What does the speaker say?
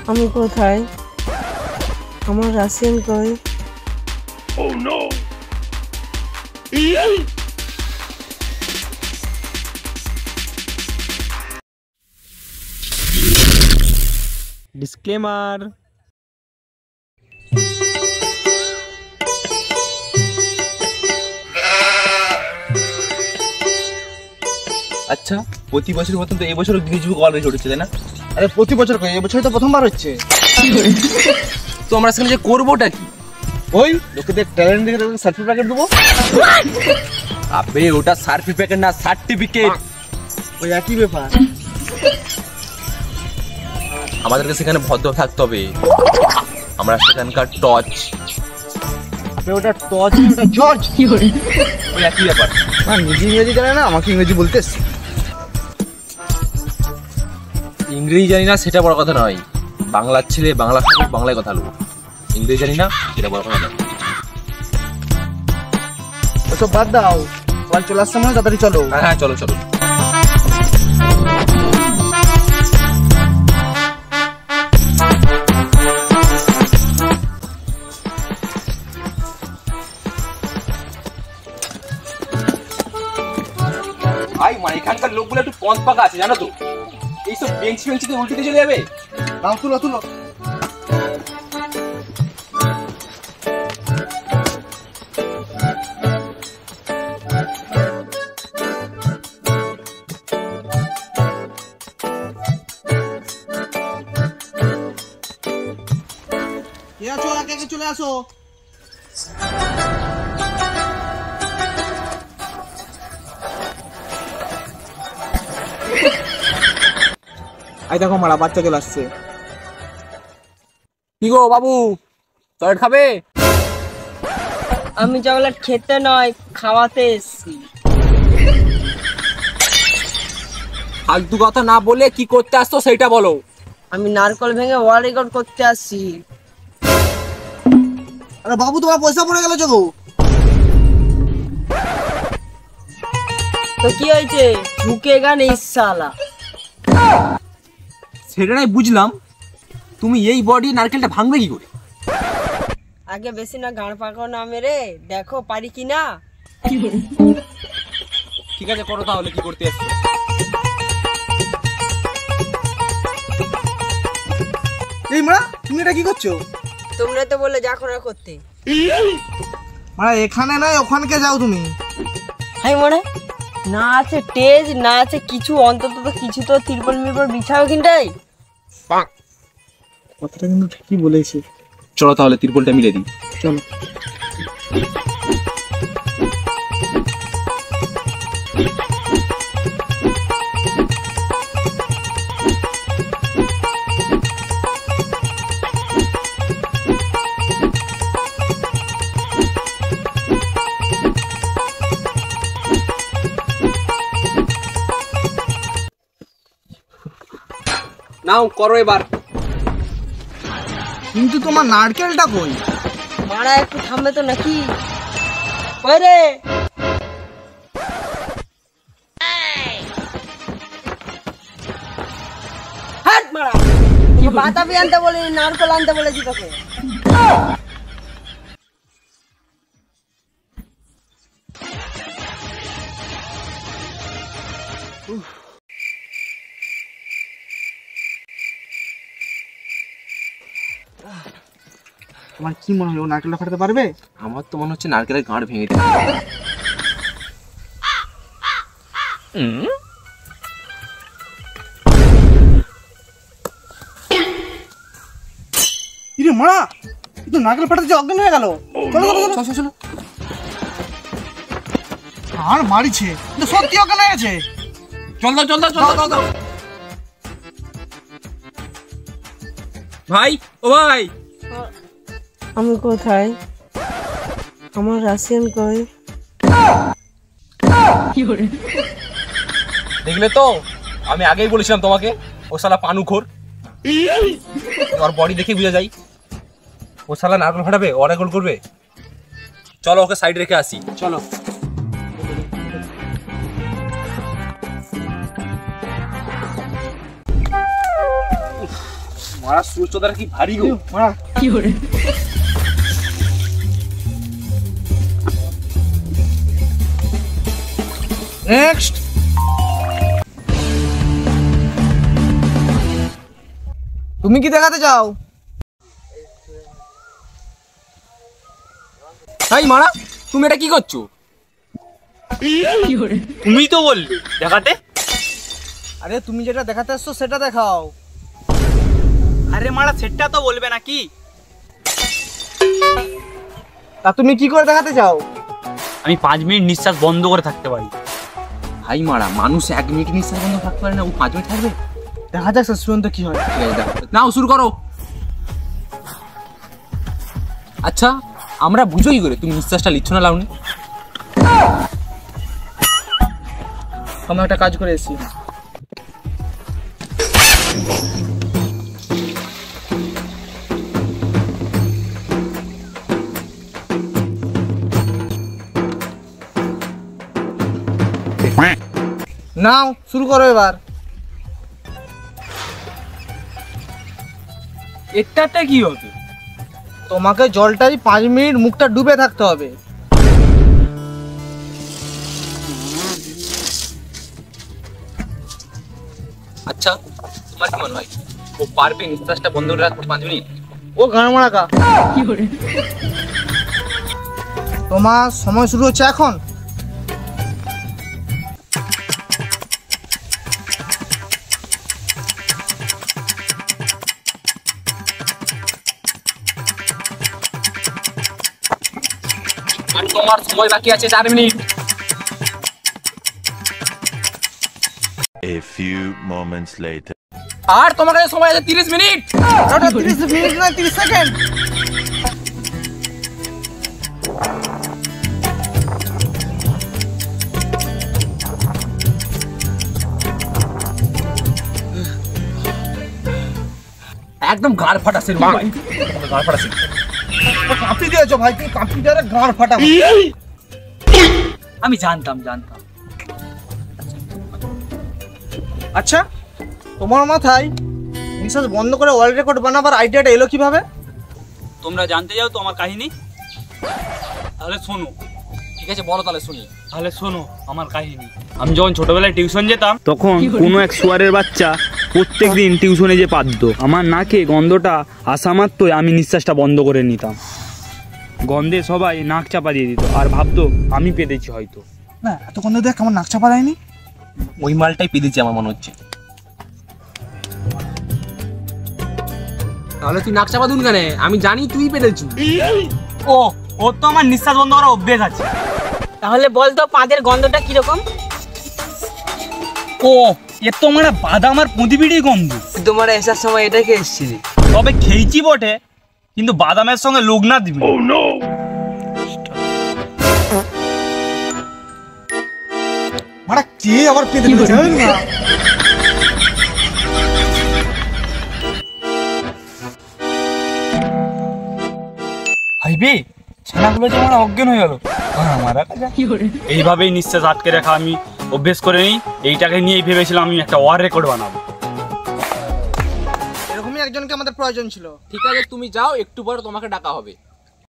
আমি কোথায়? আমার রাশিয়ান কই? Oh no! ডিসক্লেমার। আচ্ছা, প্রতি বছরের মতন তো এই বছরও গিনেস বুক ওয়ার্ল্ড রেকর্ড হচ্ছে, তাই না? আরে প্রতি বছর কই, এই বছর তো প্রথমবার হচ্ছে। তো আমরা সেখানে যে করবোটা কি? ওই লোকেদের ট্যালেন্ট দেখে সার্টিফিকেট দেবো। আবে ওটা সার্টিফিকেট না, সার্টিফিকেট। ওই একই ব্যাপার। আমাদেরকে সেখানে ভদ্র থাকতে হবে। আমরা সেখানকার টচ। আবে ওটা টচ, ওটা জর্জ। ওই একই ব্যাপার। না নিজে ইংরেজি জানে না, আমাকে ইংরেজি বলতে এসছে। ইংরেজি জানি না সেটা বড় কথা নয়। বাংলার ছেলে বাংলা থাকুক, বাংলায় কথা বলবো। ইংরেজি জানি না সেটা বড় কথা নয়। ওসব বাদ দাও, সবাই চলে আসছে মনে, তাড়াতাড়ি চলো। হ্যাঁ চলো চলো। ভাই মানে এখানকার লোকগুলো একটু পথ পাকা আছে জানো তো, এইসব বেঞ্চ বেঞ্চিতে উল্টিতে চলে যাবে। নাও তুলো তুলো। আগে চলে আসো। এই দেখো মারা বাচ্চা চলে আসছে। কি গো বাবু, চকলেট খাবে? আমি চকলেট খেতে নয়, খাওয়াতে এসেছি। ফালতু কথা না বলে কি করতে আসতো সেটা বলো। আমি নারকল ভেঙে ওয়ার্ল্ড রেকর্ড করতে আসছি। আরে বাবু তোমার পয়সা পড়ে গেল চোখো। তো কি হয়েছে? ঝুঁকেগা নেই শালা। সেটা নাই বুঝলাম, তুমি এই বডি নারকেলটা ভাঙবে কি করে? আগে বেশি না গাঁড় পাকাও না মেরে দেখো পারি কি না। ঠিক আছে করো তাহলে, কি করতে আসছো? এই মা তুমি এটা কি করছো? তোমরা তো বললে যা করার করতে। মানে এখানে নয় ওখানকে যাও তুমি। হাই মনে না আছে টেজ, না আছে কিছু, অন্তত তো কিছু তো তিরপল মিরপল বিছাও কিনটাই। কথাটা কিন্তু ঠিকই বলেছি। চলো তাহলে তিরপলটা মিলে দিই। চলো। নাও করো এবার। কিন্তু তোমার নারকেলটা কই? মারা একটু থামবে তো নাকি? কই রে? হাট মারা, বাতাবি আনতে বলি, নারকেল আনতে বলেছি তোকে। তোমার কি মনে হয় ও নারকেলটা ফাটাতে পারবে? আমার তো মনে হচ্ছে নারকেলের গাঁড় ভেঙে দিই। ইরে মা, তুই তো নারকেল ফাটাতে অজ্ঞান হয়ে গেল। চলো চলো চলো চলো। আর মারিছে, কিন্তু সত্যি অজ্ঞান হয়ে গেছে। চল দাও চল দাও চল দাও দাও। ভাই ও ভাই, আমি কোথায়? আমার রাশিয়ান কই? দেখলে তো আমি আগেই বলেছিলাম তোমাকে, ও শালা পানুখোর। ওর বডি দেখে বুঝা যায় ও শালা নারকেল ফাটাবে, ও রেকর্ড করবে। চলো ওকে সাইড রেখে আসি। চলো। মারা সূর্যদার কি ভারী গো। মারা নেক্সট। তুমি কি দেখাতে চাও? তাই মারা তুমি এটা কি করছো? তুমি তো বললে দেখাতে। আরে তুমি যেটা দেখাতে আসছো সেটা দেখাও। আরে মারা সেটা তো বলবে নাকি? তা তুমি কি করে দেখাতে চাও? আমি 5 মিনিট নিঃশ্বাস বন্ধ করে থাকতে পারি। ভাই মারা মানুষ 1 মিনিট নিঃশ্বাস বন্ধ থাকতে পারে না, ও 5 মিনিট থাকবে? দেখা যাক শেষ পর্যন্ত কি হয়। ঠিক আছে দেখো, নাও শুরু করো। আচ্ছা আমরা বুঝো কি করে তুমি নিঃশ্বাসটা নিচ্ছ না লাউনি? আমি একটা কাজ করে এসেছি। নাও শুরু করো এবার। এটাতে কি হবে? তোমাকে জলটাই 5 মিনিট মুখটা ডুবে থাকতে হবে। আচ্ছা তোমার কি মনে হয় ও পারবে নিঃশ্বাসটা বন্ধ করে রাখতে 5 মিনিট? ও গান মারা কা। তোমার সময় শুরু হচ্ছে এখন। আর তোমার সময় বাকি আছে 4 minute. A few moments later. আর তোমার কাছে সময় আছে 30 মিনিট। ওটা 30 মিনিট না 30 সেকেন্ড। একদম গাড় ফাটাছে রে ভাই, গাড় ফাটাছে। কাঁপি দিয়েছো ভাই, তুমি কাঁপি দিয়ে গাঁড় ফাটাবো। আমি জানতাম। আচ্ছা তোমার মাথায় নিঃশ্বাস বন্ধ করে ওয়ার্ল্ড রেকর্ড বানাবার আইডিয়াটা এলো কিভাবে? তোমরা জানতে চাও তো আমার কাহিনী? তাহলে শোনো। ঠিক আছে বলো তাহলে শুনি। তাহলে শোনো আমার কাহিনী। আমি যখন ছোটবেলায় টিউশন যেতাম তখন কোনো এক শুয়ারের বাচ্চা প্রত্যেকদিন টিউশনে যে পাদ্য, আমার নাকে গন্ধটা আসা মাত্রই আমি নিঃশ্বাসটা বন্ধ করে নিতাম। গন্ধে সবাই নাক চাপা দিয়ে দিত আর ভাবতো আমি পেতেছি হয়তো। না এতক্ষণ দেখ আমার নাক চাপা দেয়নি। ওই মালটাই পেয়েছি আমার মনে হচ্ছে। তাহলে তুই নাক চাপা দুন কেন? আমি জানি তুই পেরেছিস। ও ওর তো আমার নিঃশ্বাস বন্ধ করার অভ্যেস আছে। তাহলে বল তো পাদের গন্ধটা কিরকম? ও এর তো মানে বাদাম আর পুঁদিবিড়ি গন্ধ। তোমার আসার সময় এটা খেয়ে এসেছিলি? তবে খেয়েছি বটে, কিন্তু বাদামের সঙ্গে লোকনা দিবি। Oh no! মারা কে আবার পেতে দিয়েছে না? ভাইবে ছানাগুলো যে আমার অজ্ঞান হয়ে গেল। এইভাবেই নিঃশ্বাস আটকে রাখা আমি অভ্যেস করে নিই। এইটাকে নিয়েই ভেবেছিলাম আমি একটা ওয়ার রেকর্ড বানাবো। এরকমই একজনকে আমাদের প্রয়োজন ছিল। ঠিক আছে তুমি যাও, একটু পরে তোমাকে ডাকা হবে।